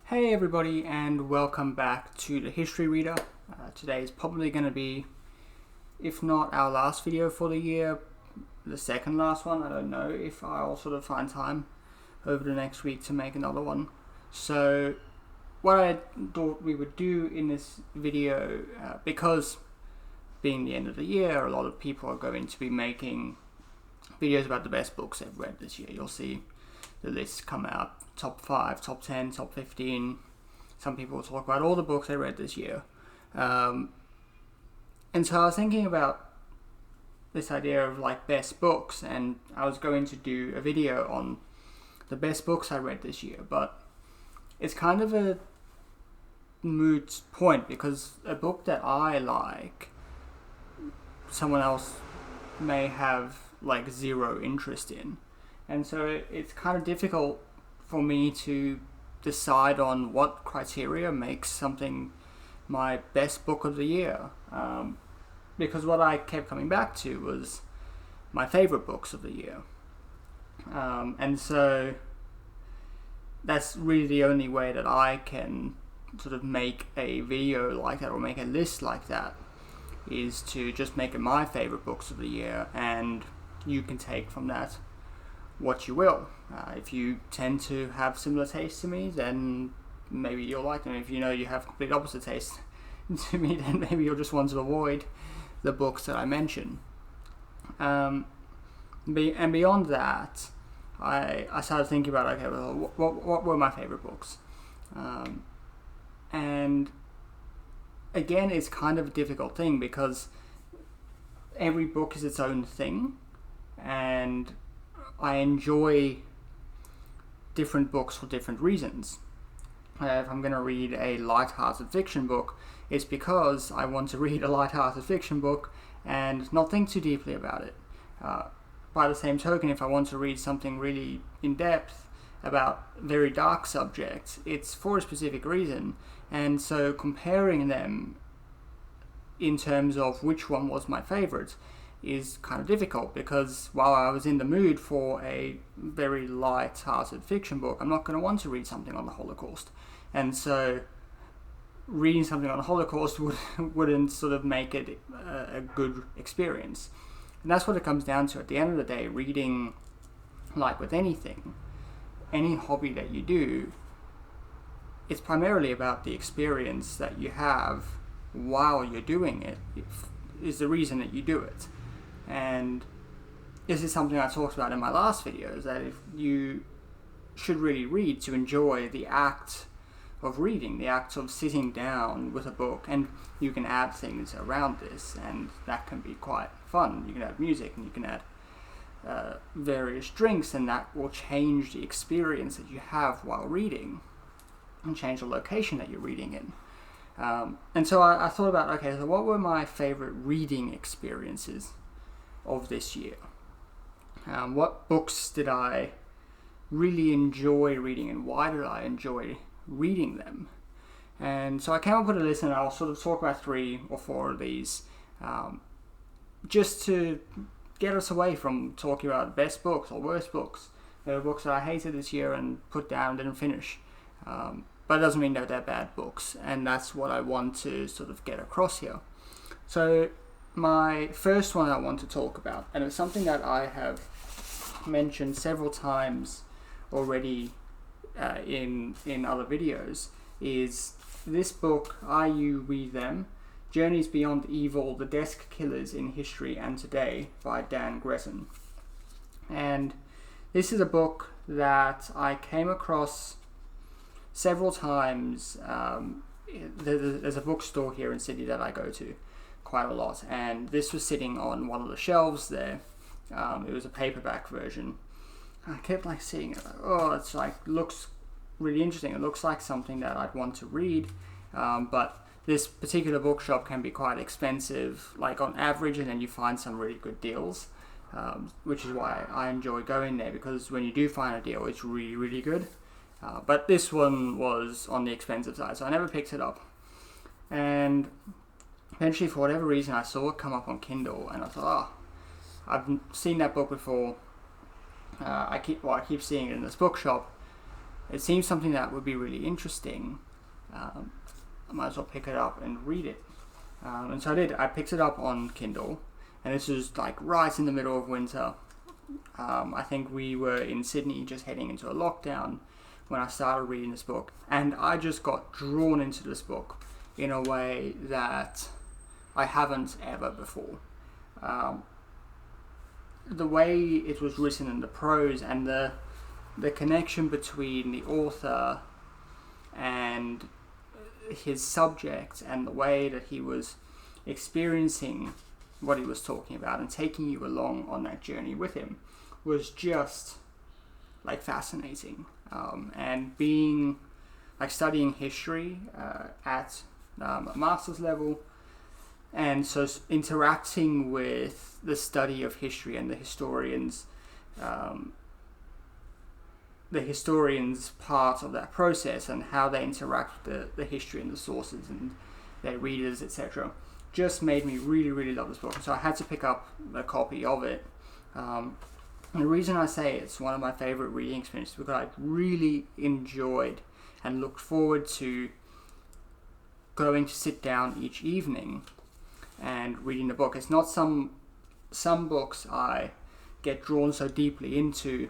Hey everybody, and welcome back to the History Reader. Today is probably going to be, if not our last video for the year, the second last one. I don't know if I'll sort of find time over the next week to make another one. So what I thought we would do in this video, because being the end of the year, a lot of people are going to be making videos about the best books they've read this year. You'll see the lists come out, top 5, top 10, top 15. Some people will talk about all the books they read this year. And so I was thinking about this idea of like best books, and I was going to do a video on the best books I read this year, but it's kind of a moot point because a book that I like, someone else may have like zero interest in. And so it's kind of difficult for me to decide on what criteria makes something my best book of the year. Because what I kept coming back to was my favorite books of the year. And so that's really the only way that I can sort of make a video like that or make a list like that, is to just make it my favorite books of the year, and you can take from that what you will. If you tend to have similar tastes to me, then maybe you'll like them. If you know you have complete opposite taste to me, then maybe you'll just want to avoid the books that I mention. And beyond that, I started thinking about, okay, well, what were my favorite books? And again, it's kind of a difficult thing because every book is its own thing, and I enjoy different books for different reasons. If I'm going to read a light-hearted fiction book, it's because I want to read a light-hearted fiction book and not think too deeply about it. By the same token, if I want to read something really in-depth about very dark subjects, it's for a specific reason. And so comparing them in terms of which one was my favorite is kind of difficult, because while I was in the mood for a very light-hearted fiction book, I'm not going to want to read something on the Holocaust. And so reading something on the Holocaust wouldn't sort of make it a good experience. And that's what it comes down to. At the end of the day, reading, like with anything, any hobby that you do, it's primarily about the experience that you have while you're doing it, is the reason that you do it. And this is something I talked about in my last videos, that if you should really read to enjoy the act of reading, the act of sitting down with a book, and you can add things around this, and that can be quite fun. You can add music, and you can add various drinks, and that will change the experience that you have while reading, and change the location that you're reading in. And so I thought about, okay, so what were my favorite reading experiences of this year? What books did I really enjoy reading, and why did I enjoy reading them? And so I came up with a list, and I'll sort of talk about 3 or 4 of these, just to get us away from talking about best books or worst books. There are books that I hated this year and put down and didn't finish. But it doesn't mean that they're bad books, and that's what I want to sort of get across here. So my first one I want to talk about, and it's something that I have mentioned several times already in other videos, is this book, Are You, We, Them? Journeys Beyond Evil, The Desk Killers in History and Today by Dan Gresson. And this is a book that I came across several times. There's a bookstore here in Sydney that I go to quite a lot, and this was sitting on one of the shelves there. It was a paperback version. I kept like seeing it, like, oh, it's like, looks really interesting. It looks like something that I'd want to read, but this particular bookshop can be quite expensive, like on average, and then you find some really good deals, which is why I enjoy going there, because when you do find a deal, it's really, really good. But this one was on the expensive side, so I never picked it up. And eventually, for whatever reason, I saw it come up on Kindle, and I thought, I've seen that book before. I keep seeing it in this bookshop. it seems something that would be really interesting. I might as well pick it up and read it. And so I did. I picked it up on Kindle, and this was like right in the middle of winter. I think we were in Sydney just heading into a lockdown when I started reading this book, and I just got drawn into this book in a way that I haven't ever before. The way it was written in the prose and the connection between the author and his subject and the way that he was experiencing what he was talking about and taking you along on that journey with him was just like fascinating. And being like studying history at a master's level, and so interacting with the study of history and the historians part of that process and how they interact with the history and the sources and their readers, etc., just made me really, really love this book. So I had to pick up a copy of it. And the reason I say it's one of my favorite reading experiences is because I really enjoyed and looked forward to going to sit down each evening and reading the book. It's not some books I get drawn so deeply into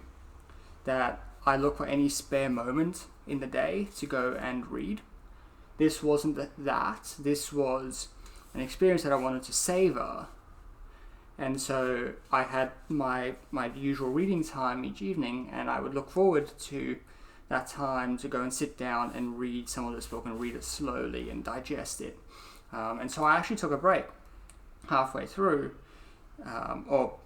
that I look for any spare moment in the day to go and read. This wasn't that. This was an experience that I wanted to savor. And so I had my usual reading time each evening, and I would look forward to that time to go and sit down and read some of this book and read it slowly and digest it. And so I actually took a break halfway through, or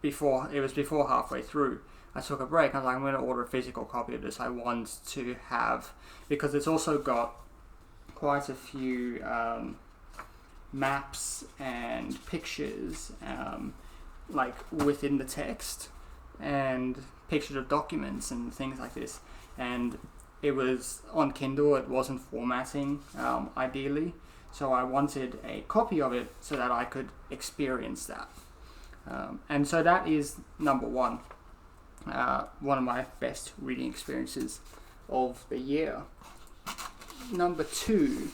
before halfway through. I took a break. I was like, I'm going to order a physical copy of this. I want to have, because it's also got quite a few maps and pictures like within the text, and pictures of documents and things like this. And it was on Kindle. It wasn't formatting ideally, so I wanted a copy of it so that I could experience that. And so that is number one. One of my best reading experiences of the year. Number two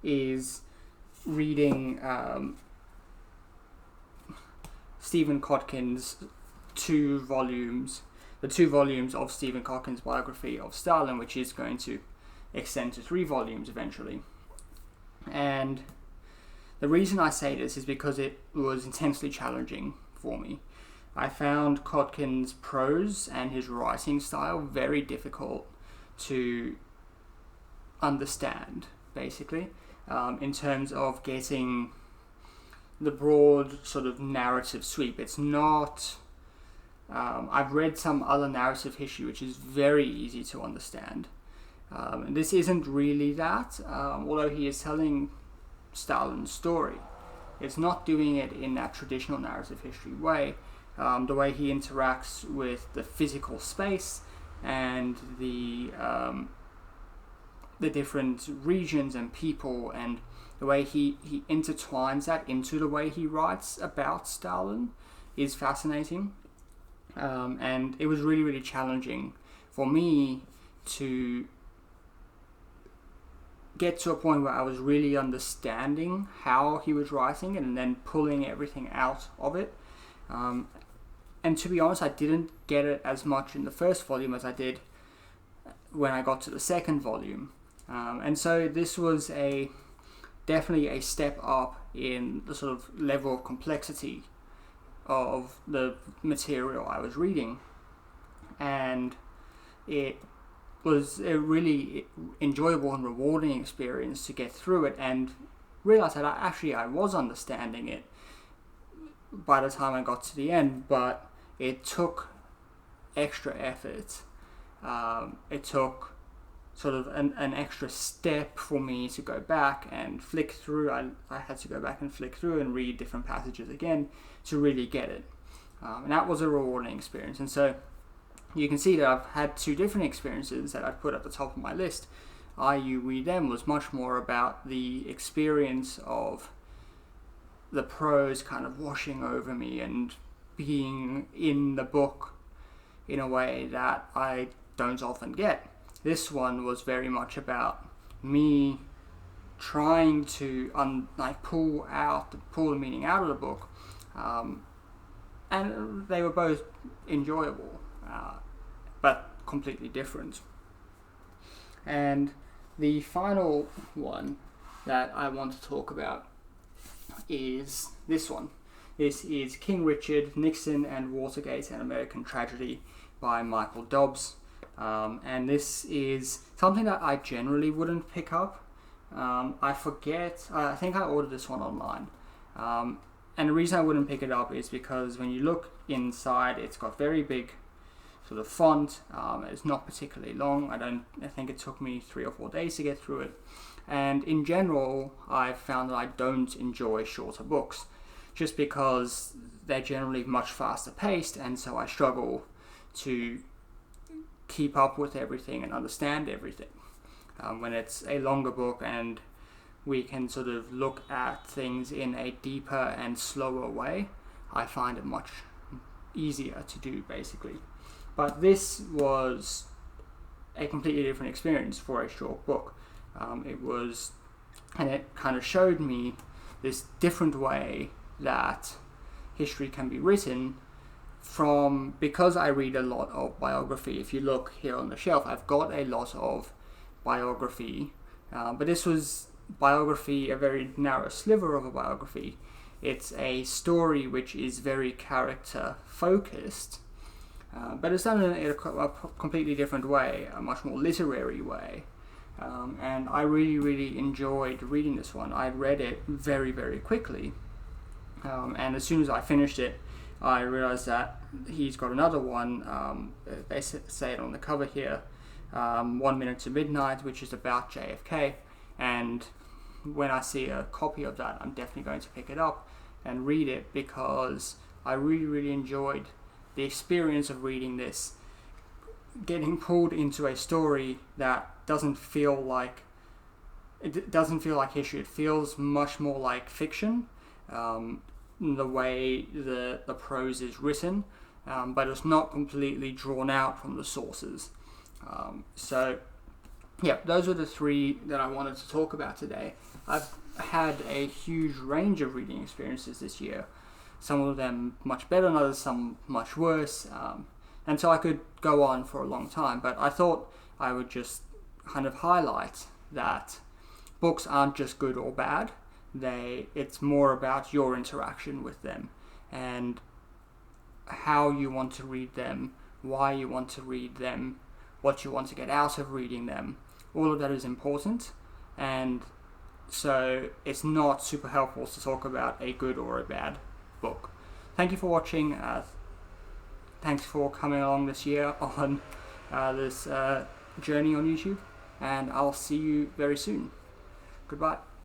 is reading Stephen Kotkin's the two volumes of Stephen Kotkin's biography of Stalin, which is going to extend to 3 volumes eventually. And the reason I say this is because it was intensely challenging for me. I found Kotkin's prose and his writing style very difficult to understand, basically, in terms of getting the broad sort of narrative sweep. It's not... I've read some other narrative history which is very easy to understand. And this isn't really that, although he is telling Stalin's story. It's not doing it in that traditional narrative history way. The way he interacts with the physical space and the different regions and people, and the way he intertwines that into the way he writes about Stalin is fascinating. And it was really, really challenging for me to get to a point where I was really understanding how he was writing and then pulling everything out of it. And to be honest, I didn't get it as much in the first volume as I did when I got to the second volume. And so this was definitely a step up in the sort of level of complexity of the material I was reading. And it was a really enjoyable and rewarding experience to get through it and realize that I was understanding it by the time I got to the end, but it took extra effort. It took sort of an extra step for me to go back and flick through. I had to go back and flick through and read different passages again to really get it. And that was a rewarding experience. And so you can see that I've had 2 different experiences that I've put at the top of my list. You Read Them was much more about the experience of the prose kind of washing over me and being in the book in a way that I don't often get. This one was very much about me trying to pull the meaning out of the book, and they were both enjoyable, but completely different. And the final one that I want to talk about is this one. This is King Richard, Nixon and Watergate, an American Tragedy by Michael Dobbs. And this is something that I generally wouldn't pick up. I think I ordered this one online. And the reason I wouldn't pick it up is because when you look inside, it's got very big sort of font. It's not particularly long. I think it took me 3 or 4 days to get through it. And in general, I've found that I don't enjoy shorter books, just because they're generally much faster paced, and so I struggle to keep up with everything and understand everything. When it's a longer book and we can sort of look at things in a deeper and slower way, I find it much easier to do, basically. But this was a completely different experience for a short book. It kind of showed me this different way that history can be written because I read a lot of biography. If you look here on the shelf, I've got a lot of biography, but this was biography, a very narrow sliver of a biography. It's a story which is very character focused, but it's done in a completely different way, a much more literary way. And I really, really enjoyed reading this one. I read it very, very quickly. And as soon as I finished it, I realized that he's got another one. They say it on the cover here, 1 Minute to Midnight, which is about JFK. And when I see a copy of that, I'm definitely going to pick it up and read it, because I really, really enjoyed the experience of reading this, getting pulled into a story that doesn't feel like history. It feels much more like fiction. The way the prose is written, but it's not completely drawn out from the sources. Those are the 3 that I wanted to talk about today. I've had a huge range of reading experiences this year. Some of them much better than others, some much worse. And so I could go on for a long time, but I thought I would just kind of highlight that books aren't just good or bad. It's more about your interaction with them and how you want to read them, why you want to read them, what you want to get out of reading them. All of that is important, and so it's not super helpful to talk about a good or a bad book. Thank you for watching. Thanks for coming along this year on this journey on YouTube, and I'll see you very soon. Goodbye.